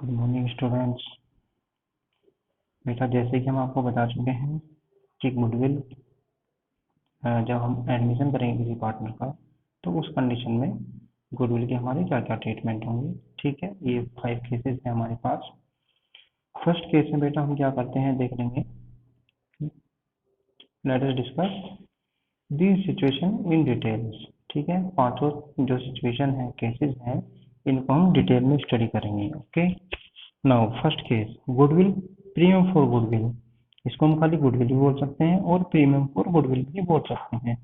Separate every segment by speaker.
Speaker 1: Good morning students. बेटा जैसे कि हम आपको बता चुके हैं कि गुडविल जब हम एडमिशन करेंगे किसी पार्टनर का तो उस कंडीशन में गुडविल के हमारे क्या क्या ट्रीटमेंट होंगे। ठीक है, ये 5 केसेस हैं हमारे पास। फर्स्ट केस में बेटा हम क्या करते हैं देख लेंगे। Let us discuss this situation in details. ठीक है, पांचों जो सिचुएशन है, केसेस हैं, इनको हम डिटेल में स्टडी करेंगे। Okay, now first case, goodwill premium for goodwill. इसको हम खाली गुडविल भी बोल सकते हैं और प्रीमियम फॉर गुडविल भी बोल सकते हैं।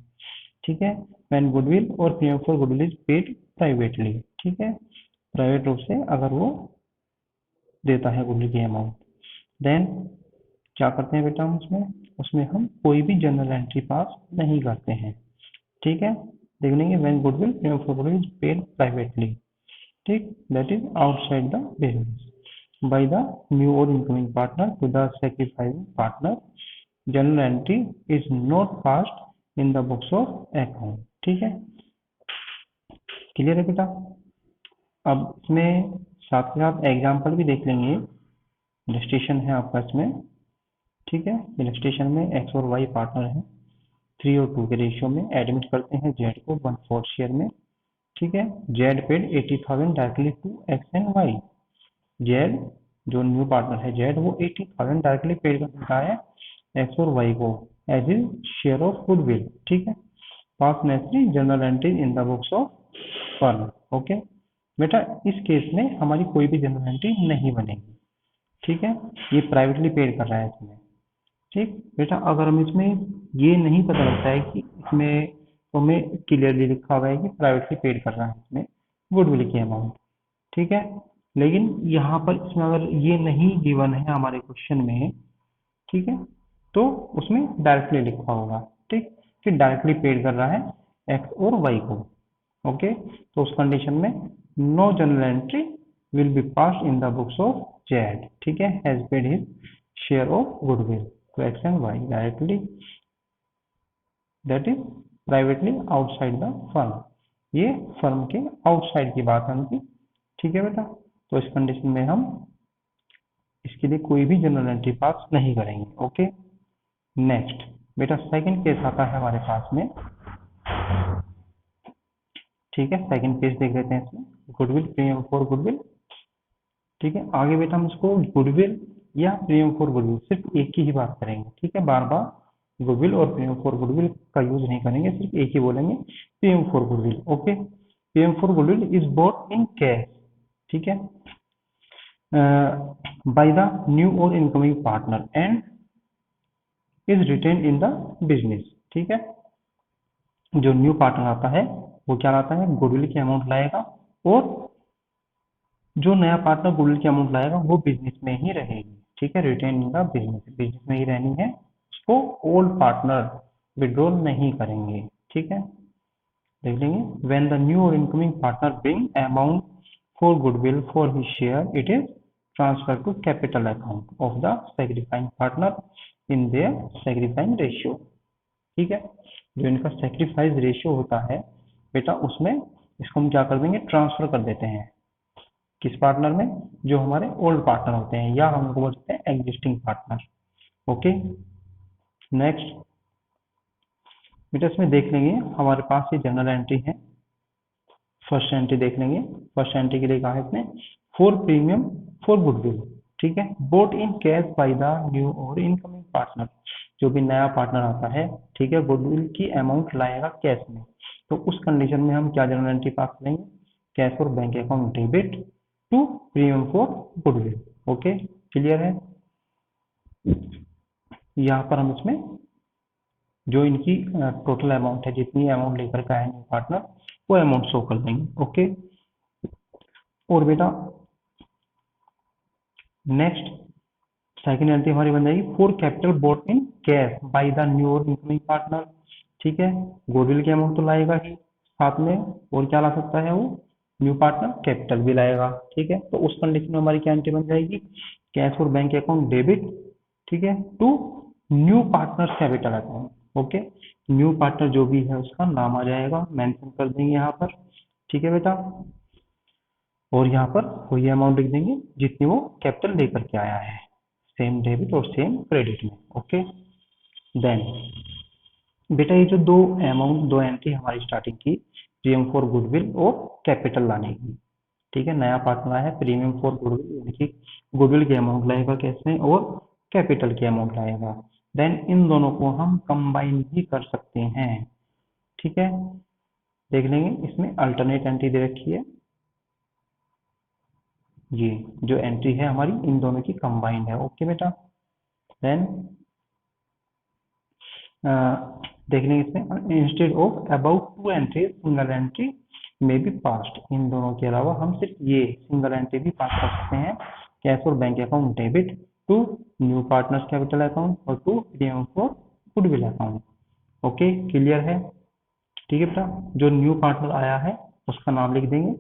Speaker 1: ठीक है, व्हेन गुडविल और premium for goodwill is paid privately. ठीक है, प्राइवेट रूप से अगर वो देता है गुडविल की अमाउंट, देन क्या करते हैं बेटा हम उसमें उसमें हम कोई भी जनरल एंट्री पास नहीं करते हैं। ठीक है, देख लेंगे when goodwill premium for goodwill is paid privately. ठीक, that is outside the business by the new or incoming partner to the sacrificing partner. Journal entry is not passed in the books of account. ठीक है, clear है बेटा। अब इसमें साथ के साथ एग्जाम्पल भी देख लेंगे। इलस्ट्रेशन है आपका इसमें। ठीक है, इलस्ट्रेशन में एक्स और वाई पार्टनर है, 3 और 2 के रेशियो में एडमिट करते हैं जेड को 1/4 शेयर में। ठीक है, Z paid 80,000 directly to X and Y. Z जो न्यू पार्टनर है जेड, वो 80,000 डायरेक्टली पेड कर देता है एक्स और वाई को as his share of goodwill. ठीक है, pass necessary journal entries in the books of firm. Okay बेटा, इस केस में हमारी कोई भी जनरल एंट्री नहीं बनेगी। ठीक है, ये प्राइवेटली पेड कर रहा है इसमें। ठीक बेटा, अगर हम इसमें ये नहीं पता लगता है कि इसमें तो हमें क्लियरली लिखा हुआ है कि प्राइवेटली पेड कर रहा है इसमें गुडविल की अमाउंट। ठीक है, लेकिन यहाँ पर इसमें अगर ये नहीं गिवन है हमारे क्वेश्चन में, ठीक है, तो उसमें डायरेक्टली लिखा होगा। ठीक, कि डायरेक्टली पेड कर रहा है एक्स और वाई को। ओके, तो उस कंडीशन में no journal entry will be passed in the books of Z. ठीक है, has paid his share of goodwill to X and Y directly, that is privately outside the firm. ये firm के outside की बात है उनकी। ठीक है बेटा, तो इस कंडीशन में हम इसके लिए कोई भी जनरल एंट्री पास नहीं करेंगे। ओके, नेक्स्ट बेटा सेकंड केस आता है हमारे पास में। ठीक है, सेकंड केस देख लेते हैं इसमें, गुडविल प्रीमियम फॉर गुडविल। ठीक है, आगे बेटा हम इसको गुडविल या प्रीमियम फॉर गुडविल सिर्फ एक की ही बात करेंगे। ठीक है, बार बार गुडविल और प्रीमियम फॉर गुडविल का यूज नहीं करेंगे, सिर्फ एक ही बोलेंगे, premium for goodwill. Okay, premium for goodwill is boat in cash. ठीक है, by the new or incoming partner and is retained in the business। ठीक है, जो न्यू पार्टनर आता है वो क्या लाता है, गुडविल की अमाउंट लाएगा, और जो नया पार्टनर गुडविल की अमाउंट लाएगा वो बिजनेस में ही रहेगी। ठीक है, retained in the business, business में ही रहनी है, उसको ओल्ड पार्टनर विड्रॉल नहीं करेंगे। ठीक है, देख लेंगे व्हेन द न्यू और incoming partner bring amount for goodwill for his share, it is transfer to capital account of the sacrificing partner in their sacrificing ratio। ठीक है, जो इनका सेक्रीफाइस रेशियो होता है बेटा, उसमें इसको हम क्या कर देंगे, ट्रांसफर कर देते हैं किस पार्टनर में, जो हमारे ओल्ड पार्टनर होते हैं, या हम उनको बोल सकते हैं एग्जिस्टिंग पार्टनर। ओके, नेक्स्ट बेटा इसमें देख लेंगे हमारे पास ये जनरल एंट्री है। फर्स्ट एंट्री देख लेंगे, फर्स्ट एंट्री के लिए कहा है इसने फॉर प्रीमियम फॉर गुडविल। ठीक है, boat in cash by the new और इनकमिंग पार्टनर, जो भी नया पार्टनर आता है, ठीक है, गुडविल की अमाउंट लाएगा कैश में, तो उस कंडीशन में हम क्या जनरल एंट्री पास करेंगे, कैश और bank account debit to premium for goodwill. Okay, clear है। यहाँ पर हम इसमें जो इनकी टोटल अमाउंट है, जितनी अमाउंट लेकर के आए न्यू पार्टनर, वो अमाउंट शो कर देंगे। ओके, और बेटा नेक्स्ट सेकंड एंट्री हमारी बन जाएगी for capital boat in cash by the new और इनकमिंग पार्टनर। ठीक है, गुडविल की अमाउंट तो लाएगा ही, साथ में और क्या ला सकता है वो न्यू पार्टनर, कैपिटल भी लाएगा। ठीक है, तो उस कंडीशन में हमारी क्या एंट्री बन जाएगी, कैश और बैंक अकाउंट डेबिट, ठीक है, to new partner capital account. Okay, new partner जो भी है उसका नाम आ जाएगा, मेंशन कर देंगे यहाँ पर। ठीक है बेटा, और यहाँ पर वही अमाउंट लिख देंगे जितनी वो कैपिटल लेकर के आया है, सेम डेबिट और सेम क्रेडिट में। ओके, देन बेटा ये जो दो एंट्री हमारी स्टार्टिंग की, प्रीमियम फॉर गुडविल और कैपिटल लाने की, ठीक है, नया पार्टनर आया है प्रीमियम फॉर गुडविल, यानी कि गुडविल की अमाउंट लाएगा केस में और कैपिटल की अमाउंट लाएगा। देन इन दोनों को हम कंबाइन भी कर सकते हैं, ठीक है, देख लेंगे। इसमें अल्टरनेट एंट्री दे रखी है, ये जो एंट्री है हमारी इन दोनों की कंबाइंड है। ओके बेटा, देन देख लेंगे इसमें instead of about two entry single entry may be passed, इन दोनों के अलावा हम सिर्फ ये सिंगल एंट्री भी पास कर सकते हैं, कैश और bank account debit to new partners capital account और to premium for goodwill account. Okay, clear है? ठीक है बेटा, जो न्यू पार्टनर आया है उसका नाम लिख देंगे,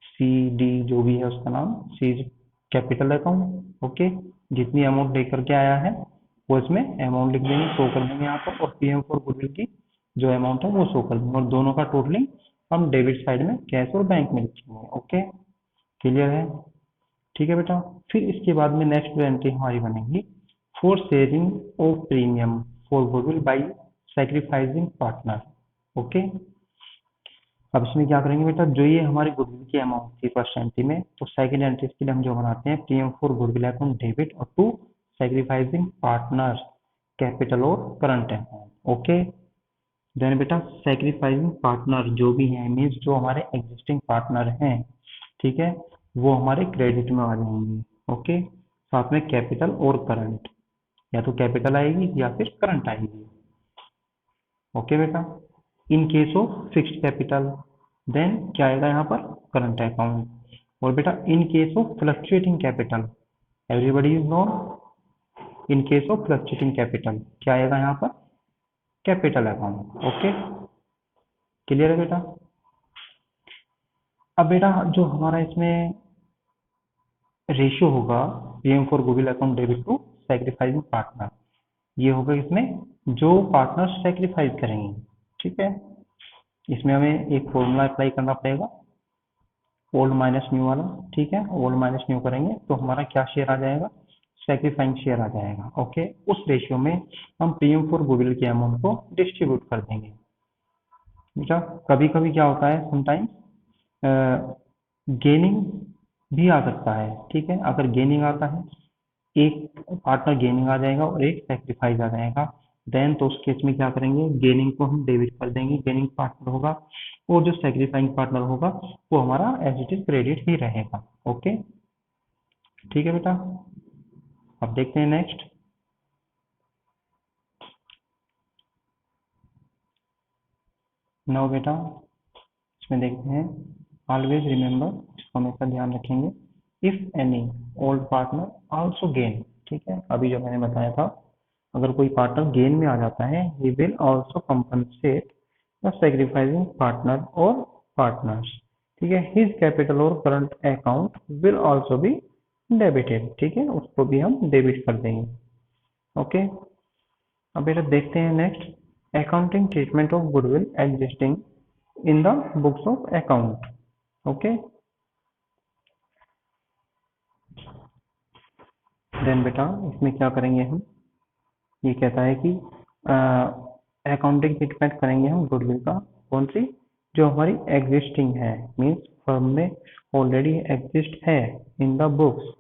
Speaker 1: सी डी जो भी है उसका नाम, सी कैपिटल अकाउंट। ओके, जितनी अमाउंट लेकर के आया है वो इसमें अमाउंट लिख देंगे, शो कर देंगे यहाँ पर, और पीएम फॉर गुडविल की जो अमाउंट है वो शो कर देंगे, और दोनों का टोटलिंग हम डेबिट साइड में कैश और बैंक में लिखेंगे। ओके, क्लियर है? ठीक है बेटा, फिर इसके बाद में नेक्स्ट जो एंट्री हमारी बनेगी, for sharing of premium for goodwill by sacrificing partner. Okay, अब इसमें क्या करेंगे बेटा, जो ये हमारी गुडविल की अमाउंट थी फर्स्ट एंट्री में, तो सेकंड एंट्री के लिए हम जो बनाते हैं premium for goodwill account debit और टू सैक्रिफाइसिंग पार्टनर्स कैपिटल और करंट अकाउंट। ओके, देन बेटा सैक्रिफाइसिंग पार्टनर जो भी है, मीन्स जो हमारे एग्जिस्टिंग पार्टनर हैं, ठीक है, वो हमारे क्रेडिट में आ जाएंगे। ओके, साथ में कैपिटल और करंट, या तो कैपिटल आएगी या फिर करंट आएगी। ओके बेटा, in case of fixed capital then क्या आएगा यहाँ पर, करंट अकाउंट। और बेटा in case of fluctuating capital, everybody is known, in case of fluctuating capital क्या आएगा यहाँ पर, कैपिटल अकाउंट। ओके, क्लियर है बेटा? अब बेटा जो हमारा इसमें रेशियो होगा PM for goodwill account debit to sacrificing partner, ये होगा इसमें जो पार्टनर सैक्रिफाइस करेंगे, ठीक है, इसमें हमें एक फॉर्मूला अप्लाई करना पड़ेगा, ओल्ड माइनस न्यू वाला, ठीक है, ओल्ड माइनस न्यू करेंगे तो हमारा क्या शेयर आ जाएगा, सैक्रिफाइंग शेयर आ जाएगा। ओके, उस रेशियो में हम पीएम फॉर गुडविल की अमाउंट को डिस्ट्रीब्यूट कर देंगे। बेटा कभी कभी क्या होता है, समटाइम्स गेनिंग भी आ सकता है, ठीक है, अगर गेनिंग आता है, एक पार्टनर गेनिंग आ जाएगा और एक सैक्रिफाइस आ जाएगा, देन तो उस केस में क्या करेंगे, गेनिंग को हम डेबिट कर देंगे, गेनिंग पार्टनर होगा, और जो सैक्रिफाइंग पार्टनर होगा वो हमारा एज इट इज क्रेडिट ही रहेगा। ओके, ठीक है बेटा, अब देखते हैं नेक्स्ट। नाउ बेटा इसमें देखते हैं, ऑलवेज रिमेंबर, इसको हमेशा ध्यान रखेंगे, if any old partner also gain, ठीक है, अभी जो मैंने बताया था, अगर कोई पार्टनर गेन में आ जाता है, he will also compensate the sacrificing partner और पार्टनर्स, ठीक है, हिज कैपिटल और current account will also be debited, ठीक है, उसको भी हम डेबिट कर देंगे। ओके, अब बेटा देखते हैं next, accounting treatment of goodwill existing in the books of account. Okay, then बेटा इसमें क्या करेंगे हम, ये कहता है कि अकाउंटिंग ट्रीटमेंट करेंगे हम गुडविल का, कौन सी, जो हमारी एग्जिस्टिंग है, मीन्स फर्म में ऑलरेडी एग्जिस्ट है इन द बुक्स।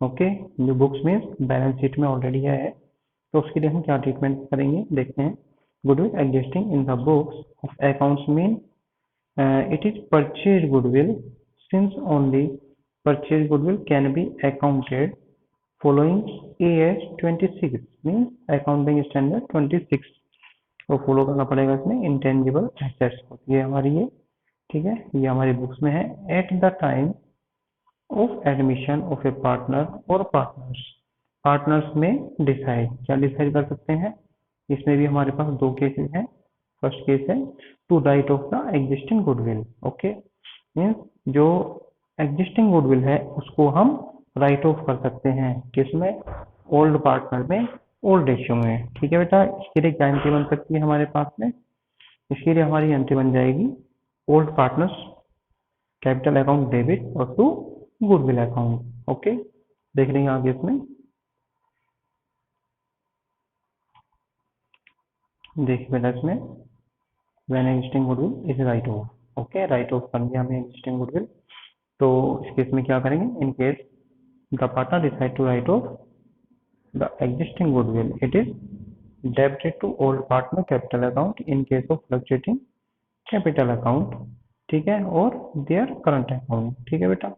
Speaker 1: ओके, जो बुक्स मीन्स बैलेंस शीट में ऑलरेडी है, तो उसके लिए हम क्या ट्रीटमेंट करेंगे, देखते हैं। Goodwill existing in the books of accounts mean it is purchased goodwill, since only purchased goodwill can be accounted following AS 26, means accounting standard 26 तो फॉलो करना पड़ेगा इसमें, इंटेंजिबल एसेट्स होती है हमारी ये, ठीक है, ये हमारी बुक्स में है, at the time of admission of A partner और पार्टनर्स, पार्टनर्स में डिसाइड, क्या डिसाइड कर सकते हैं, इसमें भी हमारे पास दो केसेस हैं, फर्स्ट केस है to write off the existing goodwill. Okay, means जो एग्जिस्टिंग गुडविल है उसको हम राइट ऑफ कर सकते हैं, किसमें, ओल्ड पार्टनर में, ओल्ड रेशियो में, ठीक है बेटा। इसके लिए क्या एंट्री बन सकती है हमारे पास में, इसके लिए हमारी एंट्री बन जाएगी, old partners capital account debit और टू गुडविल अकाउंट। ओके, देख लेंगे आगे इसमें। देखिए बेटा इसमें when existing goodwill is right of. Okay, right off कर दिया हमें एग्जिस्टिंग गुडविल। तो इस केस में क्या करेंगे, in case the partner decide to write off the existing goodwill, it is debited to old partner capital account in case of fluctuating capital account, ठीक है, और देयर करंट अकाउंट। ठीक है बेटा,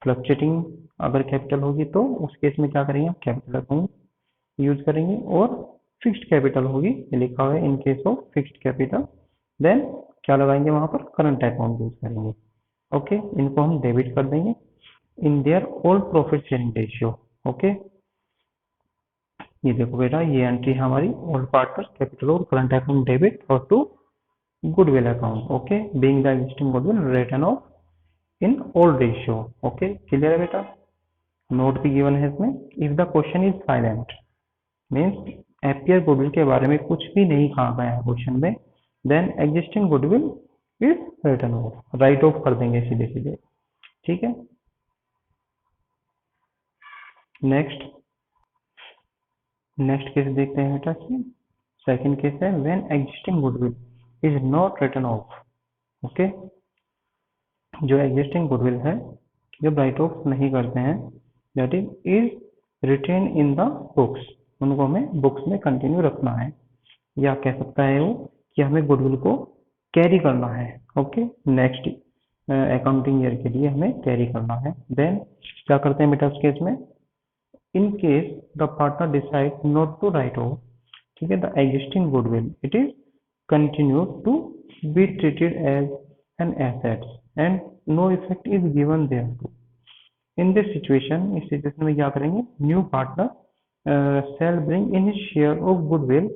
Speaker 1: फ्लक्चुएटिंग अगर कैपिटल होगी तो उस केस में क्या करेंगे, कैपिटल अकाउंट यूज करेंगे, और फिक्स्ड कैपिटल होगी, ये लिखा हुआ है in case of fixed capital, then क्या लगाएंगे वहां पर, करंट अकाउंट यूज करेंगे। ओके, इनको हम डेबिट कर देंगे in their old profit sharing ratio. Okay, ये देखो बेटा, ये एंट्री हमारी ओल्ड पार्टनर कैपिटल और करंट अकाउंट डेबिट और to goodwill account. Okay, being the existing goodwill written off in old ratio. Okay, clear है बेटा। नोट भी गिवन है इसमें, if the question is silent means appear goodwill के बारे में कुछ भी नहीं कहा गया है क्वेश्चन में, then existing goodwill is written off, write off कर देंगे सीधे सीधे। ठीक है, नेक्स्ट केस देखते हैं बेटा। सेकंड केस है when existing goodwill is not written off. Okay, जो एग्जिस्टिंग गुडविल है जब राइट ऑफ नहीं करते हैं, that is retained in the books, उनको हमें बुक्स में कंटिन्यू रखना है, या कह सकता है वो कि हमें गुडविल को कैरी करना है। ओके, नेक्स्ट अकाउंटिंग ईयर के लिए हमें कैरी करना है। देन क्या करते हैं बेटा उस केस में, in case the partner decide not to write off, ठीक है, the existing goodwill, it is continue to be treated as an assets and no effect is given there to. In this situation, इस situation में क्या करेंगे, new partner shall bring in his share of goodwill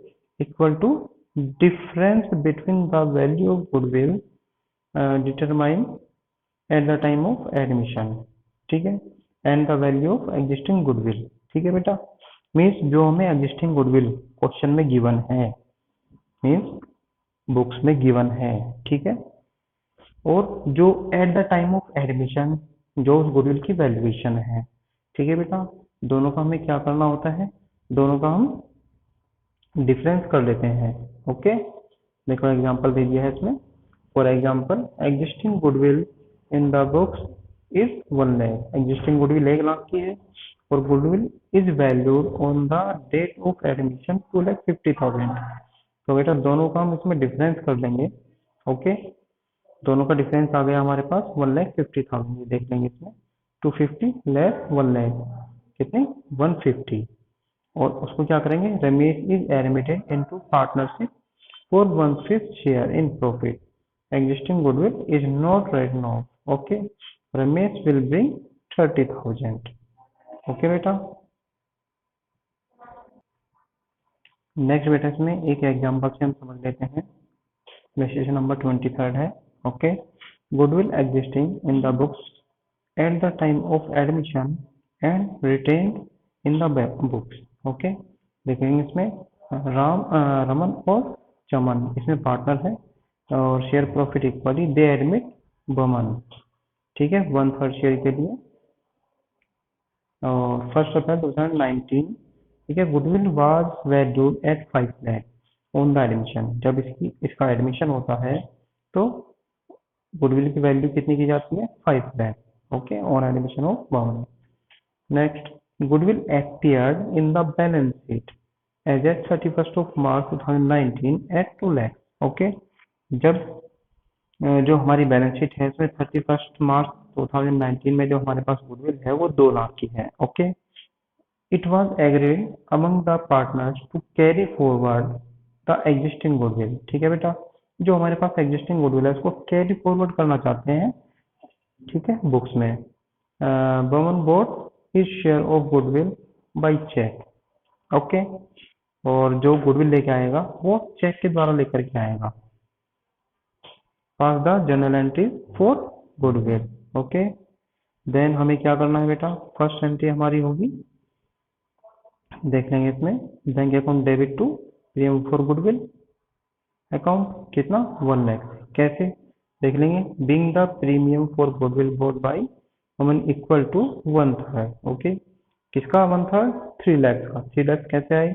Speaker 1: equal to difference between the value of goodwill determined at the time of admission, ठीक है, and the value of existing goodwill। ठीक है बेटा, means जो हमें एग्जिस्टिंग गुडविल क्वेश्चन में given है, means books में गिवन है, ठीक है, और जो at the time of admission जो उस गुडविल की वैल्यूएशन है। ठीक है बेटा, दोनों का हमें क्या करना होता है, दोनों का हम डिफरेंस कर लेते हैं। ओके, देखो एग्जांपल दे दिया है इसमें, for example existing goodwill in the books is 1 lakh, existing goodwill 1 lakh की है, और goodwill is valued on the date of admission 2,50,000। तो बेटा दोनों का हम इसमें डिफरेंस कर लेंगे। ओके, दोनों का डिफरेंस आ गया हमारे पास 1,50,000, देख लेंगे इसमें 250 लेस 1 लाख कितने 150, और उसको क्या करेंगे, Ramesh is admitted into partnership for 1/5 share in profit, existing goodwill is not written off. Okay, Ramesh will bring 30,000। Okay बेटा, नेक्स्ट बेटा इसमें एक एग्जांपल से हम समझ लेते हैं, क्वेश्चन नंबर 23 है। Okay, goodwill existing in the books at the time of admission and retained in the books. Okay, देखेंगे इसमें रमन और चमन इसमें पार्टनर है, और शेयर प्रॉफिट इक्वली दे एडमिट बमन, ठीक है, 1/3 शेयर के लिए, और 1 अप्रैल 2019, ठीक है, goodwill was valued at 5 lakh on the admission, जब इसका एडमिशन होता है तो गुडविल की वैल्यू कितनी की जाती है, 5 lakh. Okay, on admission of बमन। Next, goodwill appeared in the balance sheet as at 31st of March 2019 at 2 lakhs। Okay, जब जो हमारी बैलेंस शीट है इसमें 31 मार्च 2019 में जो हमारे पास गुडविल है वो 2 लाख की है। Okay, it was agreed among the partners to carry forward the existing goodwill. ठीक है बेटा, जो हमारे पास एग्जिस्टिंग गुडविल है उसको कैरी फॉरवर्ड करना चाहते हैं, ठीक है, बुक्स में। Boman boat his share of goodwill by check। Okay, और जो गुडविल लेके आएगा वो चेक के द्वारा लेकर के आएगा। Pass the journal entry for goodwill. Okay, then हमें क्या करना है बेटा, फर्स्ट एंट्री हमारी होगी, देख लेंगे इसमें, bank account debit to premium for goodwill account कितना 1 लाख। कैसे, देख लेंगे। Being the premium for goodwill bought by woman equal to 1/3। Okay, किसका 1/3? 3 लाख का। 3 लाख कैसे आए?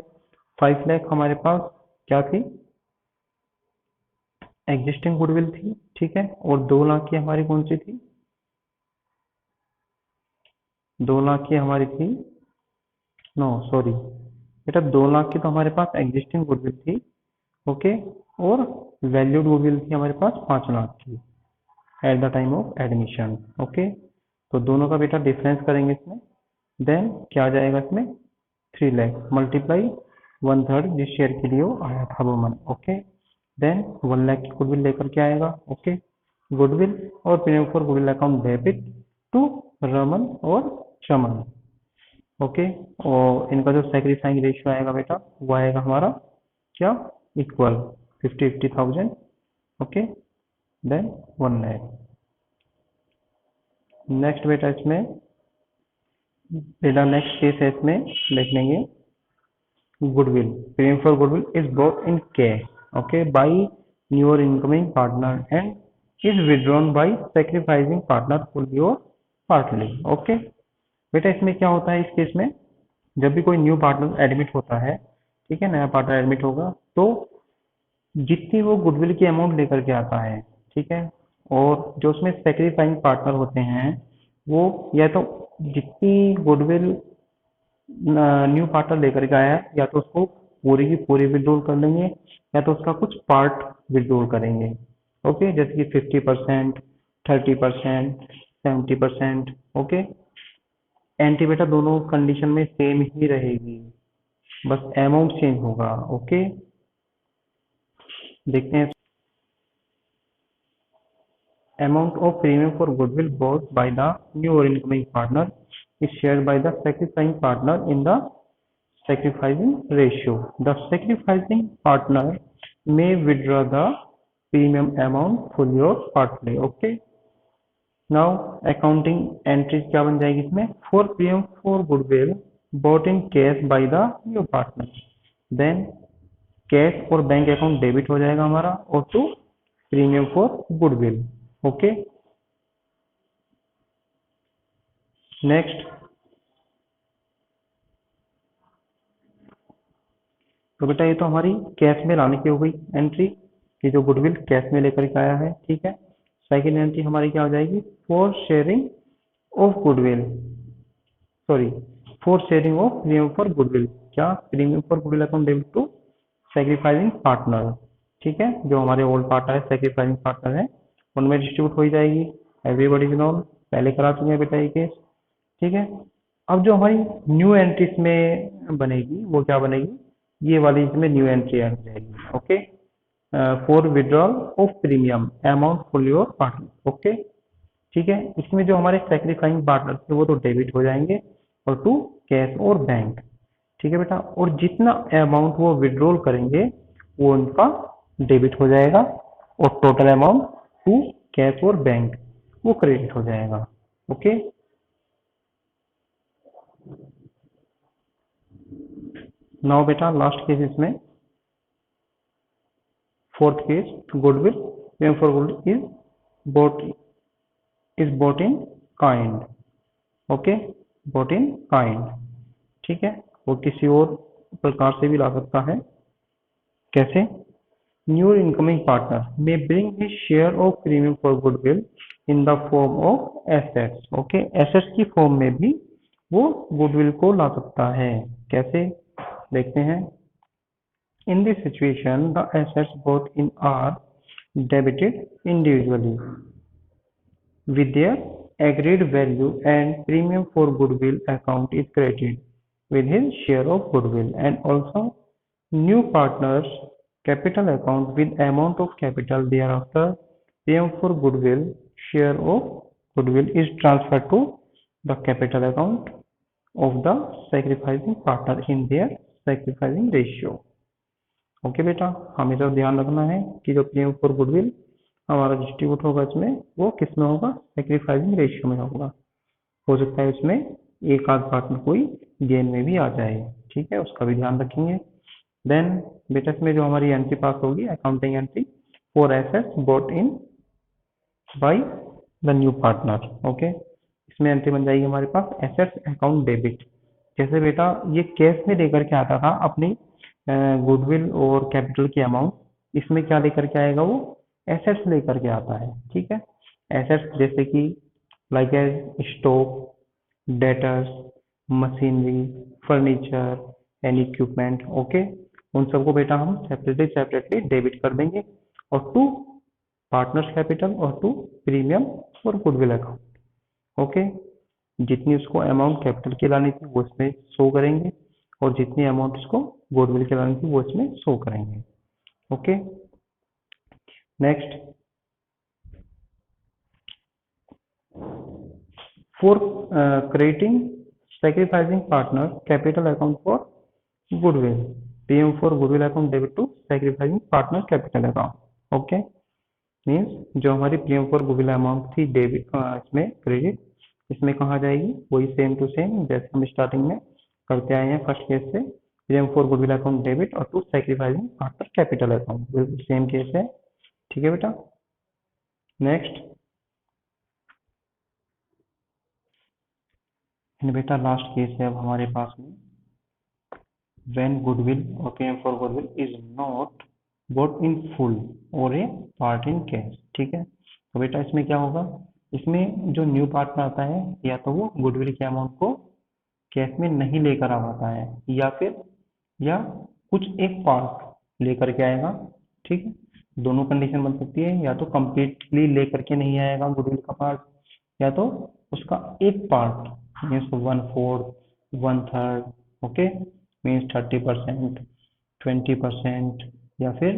Speaker 1: 5 लाख हमारे पास क्या थी? एग्जिस्टिंग गुडविल थी, ठीक है। और 2 लाख की हमारी कौन सी थी? 2 लाख की हमारी थी, नो सॉरी बेटा, 2 लाख की तो हमारे पास एग्जिस्टिंग गुडविल थी। ओके, और वैल्यूड गुडविल थी हमारे पास 5 लाख की at the time of admission. Okay, तो दोनों का बेटा डिफरेंस करेंगे इसमें, देन क्या आ जाएगा इसमें? 3 लाख मल्टीप्लाई 1/3 जिस शेयर के लिए वो आया था वो मन। ओके, देन 1 लाख की गुडविल लेकर के आएगा। ओके, गुडविल और premium for goodwill account debit to Raman और चमन। ओके, और इनका जो सेक्रीफाइंग रेशियो आएगा बेटा वो आएगा हमारा क्या? Equal 50,000। Okay, then 1 lakh. Next बेटा इसमें बेटा नेक्स्ट केस है, इसमें देख लेंगे। Goodwill, premium for goodwill is bought in cash, okay, by your incoming partner and is withdrawn by sacrificing partner fully or partly। Okay, बेटा इसमें क्या होता है इस केस में? जब भी कोई न्यू पार्टनर एडमिट होता है, ठीक है, नया पार्टनर एडमिट होगा, तो जितनी वो गुडविल की अमाउंट लेकर के आता है, ठीक है, और जो उसमें सेक्रीफाइंग पार्टनर होते हैं वो या तो जितनी गुडविल न्यू पार्टनर लेकर के आया है या तो उसको पूरी की पूरी विड्रॉल कर लेंगे या तो उसका कुछ पार्ट विड्रॉल करेंगे। ओके, जैसे कि 50%, 30%, 70%। ओके, एंटी बेटा दोनों कंडीशन में सेम ही रहेगी, बस अमाउंट चेंज होगा। ओके, देखते हैं। Amount of premium for goodwill bought by the new or incoming partner is shared by the sacrificing partner in the sacrificing ratio. The sacrificing partner may withdraw the premium amount fully or partly। Okay, now accounting entries क्या बन जाएगी इसमें? For premium for goodwill bought in cash by the new partner, then cash और bank account debit हो जाएगा हमारा, और to premium for goodwill. Okay, next, तो बेटा ये तो हमारी कैश में लाने की हो गई एंट्री कि जो गुडविल कैश में लेकर के आया है, ठीक है। सेकंड एंट्री हमारी क्या हो जाएगी? For sharing of goodwill, sorry, for sharing of premium for goodwill. क्या? Premium for goodwill account debit to sacrificing partner, ठीक है, जो हमारे ओल्ड पार्टनर है, सेक्रीफाइसिंग पार्टनर है, उनमें डिस्ट्रीब्यूट हो जाएगी। एवरीबॉडी नोन, पहले करा चुके हैं बेटा ये केस, ठीक है। अब जो हमारी न्यू एंट्री इसमें बनेगी वो क्या बनेगी? ये वाली इसमें न्यू एंट्री आ जाएगी। Okay, for withdrawal of premium amount fully और पार्टली। ओके, ठीक है। इसमें जो हमारे सेक्रीफाइंग पार्टनर थे वो तो डेबिट हो जाएंगे, और टू कैश और बैंक, ठीक है बेटा। और जितना अमाउंट वो विड्रॉल करेंगे वो उनका डेबिट हो जाएगा, और टोटल अमाउंट टू कैश और बैंक वो क्रेडिट हो जाएगा। ओके, नाउ बेटा लास्ट केस इसमें, fourth case, goodwill payment for goodwill bought is bought in kind. Okay, bought in kind, ठीक है। वो किसी और प्रकार से भी ला सकता है। कैसे? New incoming partner may bring his share of premium for goodwill in the form of assets. Okay, assets की फॉर्म में भी वो गुडविल को ला सकता है। कैसे? देखते हैं। In this situation, the assets bought in are debited individually with their agreed value, and premium for goodwill account is credited with his share of goodwill, and also new partners capital account with amount of capital thereafter premium for goodwill share of goodwill is transferred to the capital account of the sacrificing partner in their sacrificing ratio। Okay बेटा, हमें तो ध्यान रखना है कि जो premium for goodwill हमारा distribute होगा इसमें वो किस में होगा? सेक्रीफाइसिंग रेशियो में होगा। हो सकता है इसमें एक आध पार्टनर कोई गेन में भी आ जाए, ठीक है, उसका भी ध्यान रखेंगे। देन बेटा इसमें जो हमारी एंट्री पास होगी, accounting entry for assets bought in by the new partner. Okay, इसमें एंट्री बन जाएगी हमारे पास एसेट्स अकाउंट डेबिट। जैसे बेटा ये कैश में लेकर के आता था अपनी गुडविल और कैपिटल की अमाउंट, इसमें क्या लेकर के आएगा वो एसेट्स लेकर के आता है। ठीक है, एसेट्स जैसे कि like as stock, debtors, machinery, furniture and equipment. Okay, उन सबको बेटा हम सेपरेटली सेपरेटली डेबिट कर देंगे और टू पार्टनर्स कैपिटल और टू प्रीमियम और गुडविल अकाउंट। ओके, जितनी उसको अमाउंट कैपिटल की लानी थी वो इसमें शो करेंगे और जितनी अमाउंट उसको गुडविल की लानी थी वो इसमें शो करेंगे। Okay, next, for creating sacrificing partner capital account for goodwill, PM for goodwill account debit to sacrificing partner capital account। Okay, means जो हमारी प्रीमियम फॉर गुडविल अमाउंट थी डेबिट, इसमें क्रेडिट, इसमें कहाँ जाएगी वही सेम टू सेम जैसे हम स्टार्टिंग में करते आए हैं फर्स्ट केस से, premium for goodwill account debit और to sacrificing partner capital account, बिल्कुल सेम केस है। ठीक है बेटा, नेक्स्ट बेटा लास्ट केस है अब हमारे पास में, when goodwill or PM for goodwill is not bought in full और a part in cash। ठीक है, तो बेटा इसमें क्या होगा, इसमें जो न्यू पार्टनर आता है या तो वो गुडविल के अमाउंट को कैश में नहीं लेकर आ पाता है या फिर या कुछ एक पार्ट लेकर के आएगा। ठीक है, दोनों कंडीशन बन सकती है, या तो कंप्लीटली लेकर के नहीं आएगा गुडविल का पार्ट या तो उसका एक पार्ट मीन्स 1/4, 1/3। ओके, मीन्स 30%, 20% या फिर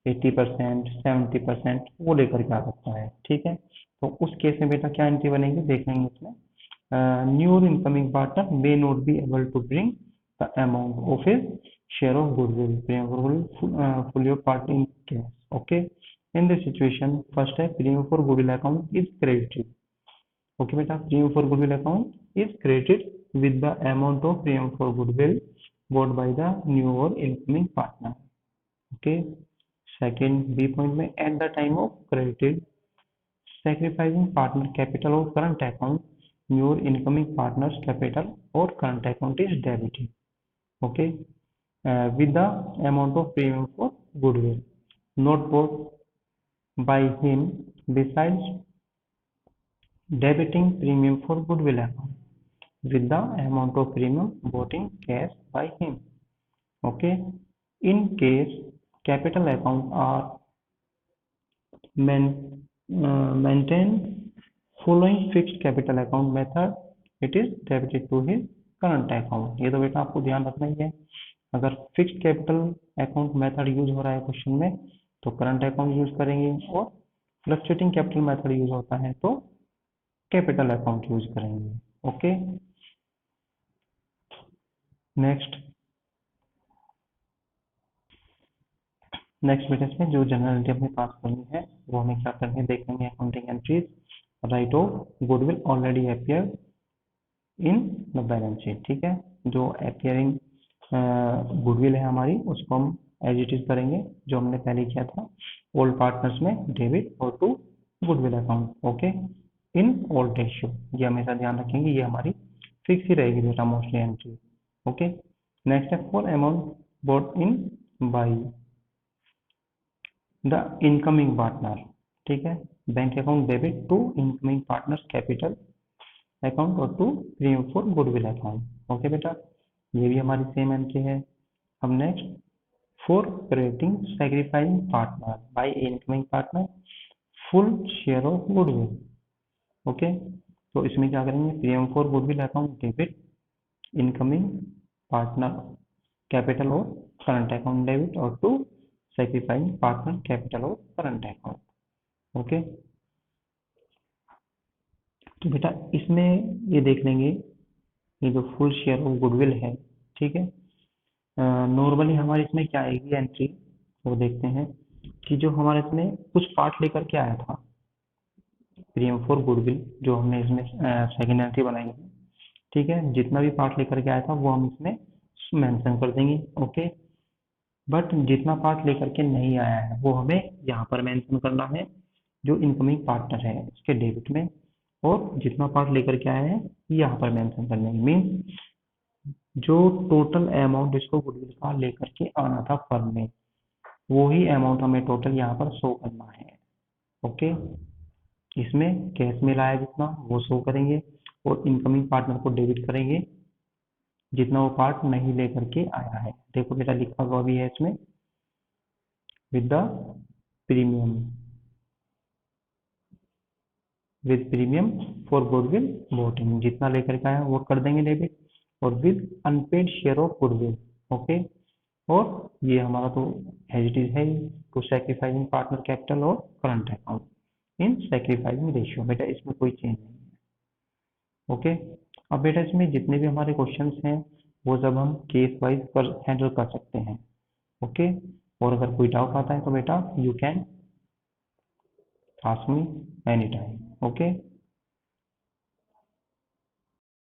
Speaker 1: 80%, 70% वो लेकर के आ सकता है। ठीक है, तो उस केस में बेटा क्या एंट्री बनेगी देख लेंगे इसमें, न्यू और incoming partner may not be able to bring the amount of his share of goodwill fully or part in cash. Okay, in this situation first है premium for goodwill account is credited. Okay बेटा, premium for goodwill account is credited with the amount of premium for goodwill bought by the new or incoming partner। okay, second B point में at the time of credited sacrificing partner capital or current account new or incoming partners capital or current account is debited। okay, with the amount of premium for goodwill not bought by him besides debiting premium for goodwill account with the amount of premium bought in cash by him। okay, in case capital account are maintain following fixed capital account method, it is debited to his current account। ये तो बेटा आपको ध्यान रखना ही है, अगर fixed capital account method use हो रहा है क्वेश्चन में तो करंट अकाउंट यूज करेंगे और फ्लक्चुएटिंग कैपिटल मेथड यूज होता है तो कैपिटल अकाउंट यूज करेंगे। ओके, नेक्स्ट बेटा इसमें जो जनरल एंट्री अपने पास करनी है वो हमें क्या करनी है देख लेंगे, accounting entries, right of goodwill already appear in the balance sheet. ठीक है, जो अपियरिंग गुडविल है हमारी उसको हम एज इट इज करेंगे जो हमने पहले किया था, ओल्ड पार्टनर्स में डेबिट और to goodwill account. Okay, in old ratio, ये हमेशा ध्यान रखेंगे, ये हमारी फिक्स ही रहेगी बेटा मोस्टली एंट्री। ओके, नेक्स्ट है for amount bought in by the incoming partner. ठीक है, bank account debit to incoming partners capital account और to premium for goodwill account. Okay बेटा, ये भी हमारी सेम एंट्री है। अब next, for creating sacrificing partner by incoming partner full share of goodwill. Okay, तो इसमें क्या करेंगे, premium for goodwill account debit incoming partner capital और करंट अकाउंट डेबिट और टू सैक्रिफाइसिंग पार्टनर कैपिटल और करंट अकाउंट। ओके, तो बेटा इसमें ये देख लेंगे, ये जो फुल शेयर ऑफ गुडविल है, ठीक है, नॉर्मली हमारे इसमें क्या आएगी एंट्री, वो देखते हैं कि जो हमारे इसमें कुछ पार्ट लेकर के आया था प्रीमियम फॉर गुडविल, जो हमने इसमें सेकेंड एंट्री बनाई है। ठीक है, जितना भी पार्ट लेकर के आया था वो हम इसमें मेंशन कर देंगे। ओके, बट जितना पार्ट लेकर के नहीं आया है वो हमें यहाँ पर मेंशन करना है, जो इनकमिंग पार्टनर है उसके डेबिट में, और जितना पार्ट लेकर के आया है यहाँ पर मेंशन करने में, मीन्स जो टोटल अमाउंट इसको गुडविल का लेकर के आना था फर्म में, वो ही अमाउंट हमें टोटल यहाँ पर शो करना है। ओके, इसमें कैश में लाया जितना वो शो करेंगे, और इनकमिंग पार्टनर को डेबिट करेंगे जितना वो पार्ट नहीं लेकर के आया है। देखो बेटा लिखा हुआ भी है इसमें, with the premium, with premium for goodwill voting, जितना लेकर के आया वो कर देंगे डेबिट, और with unpaid share of goodwill. Okay, और ये हमारा तो एज है टू सैक्रिफाइसिंग पार्टनर कैपिटल और current account in sacrificing ratio. बेटा इसमें कोई चेंज नहीं है। ओके, अब बेटा इसमें जितने भी हमारे क्वेश्चंस हैं वो सब हम केस वाइज कर हैंडल कर सकते हैं। ओके, और अगर कोई डाउट आता है तो बेटा you can ask me any time. Okay.